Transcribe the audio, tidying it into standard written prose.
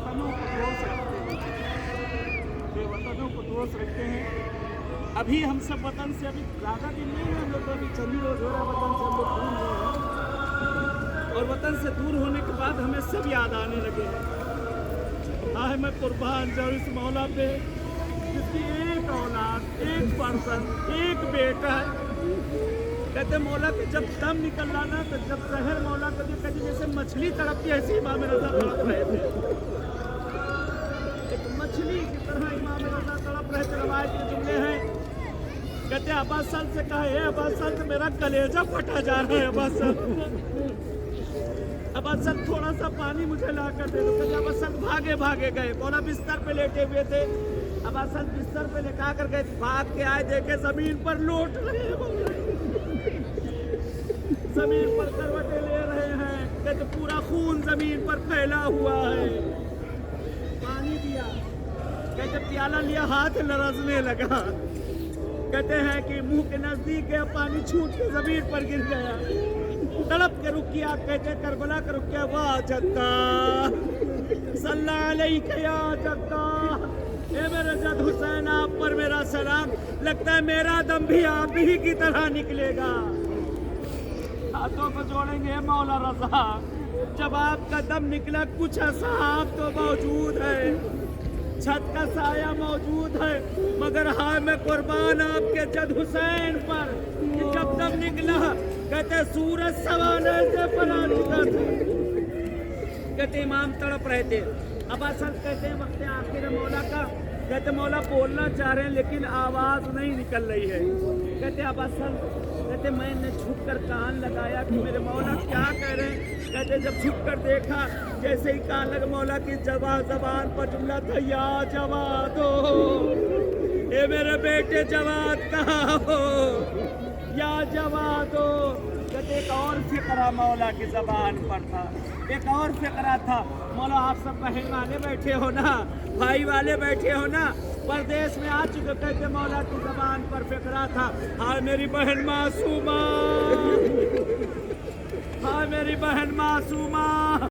वतनों को दोस्त रखते हैं, बेवतनों को दोस्त रखते हैं। अभी हम सब वतन से अभी ज़्यादा दिन नहीं है, हम लोग अभी चंदी रोजोरा वतन से हम लोग दूर हुए हैं, और वतन से दूर होने के बाद हमें सब याद आने लगे हैं। आए मैं कुर्बान जाऊँ इस मौला पे जिसकी एक औलाद, एक पर्सन, एक बेटा है। कहते मौला के जब दम निकल रहा ना, तो जब जहर मौला को कहते जैसे मछली तड़पती है, ऐसे इमाम रज़ा तड़प रहे थे। एक मछली की तरह इमाम रज़ा तड़प रहे थे। रवायत के जुमले हैं, कहते अब्बास साल से कहा है, अब्बास साल से मेरा कलेजा फटा जा रहा है। अब्बास साल थोड़ा सा पानी मुझे ला कर दे दो। कहते अब्बास साल भागे भागे गए। मौला बिस्तर पे लेटे हुए थे। अब्बास साल बिस्तर पे लेटा कर गए, भाग के आए, देखे जमीन पर लौट रहे हैं, जमीन पर करवटें ले रहे हैं। कहते पूरा खून जमीन पर फैला हुआ है। पानी दिया, कहते प्याला लिया, हाथ लरजने लगा। कहते हैं कि मुंह के नजदीक गया, पानी छूट के जमीन पर गिर गया। तड़प के रुक किया, कहते करबला का रुक किया, वाह जद्दा सल्लल्लाहु अलैहि या जद्दा, ए मेरे जद हुसैन आप पर मेरा सलाम। लगता है मेरा दम भी आप ही की तरह निकलेगा। हाथों को जोड़ेंगे मौला रज़ा, जब आपका दम निकला कुछ असहाब तो मौजूद है, छत का साया मौजूद है, मगर हाँ मैं कुर्बान आपके जद हुसैन पर कि जब दम निकला, कहते सूरज सवाने से फना चुका था। कहते इमाम तड़प रहे थे। अब असल कहते हैं वक्त आखिर मौला का, कहते मौला बोलना चाह रहे हैं लेकिन आवाज़ नहीं निकल रही है। कहते अब असल कहते मैंने झुक कर कान लगाया कि मेरे मौला क्या कह रहे हैं। कहते जब झुक कर देखा, जैसे ही कान लगा, मौला की जबान पर जुमला था, या जवादो, ए मेरे बेटे जवाद कहाँ हो, या जवादो। कहते एक और फिक्रा मौला की जबान पर था, एक और फिक्रा था। मौला आप सब बहन वाले बैठे हो ना, भाई वाले बैठे हो ना, परदेश में आ चुके। कहते मौला की जबान पर फिक्रा था, हाय मेरी बहन मासूमा, हाय मेरी बहन मासूमा,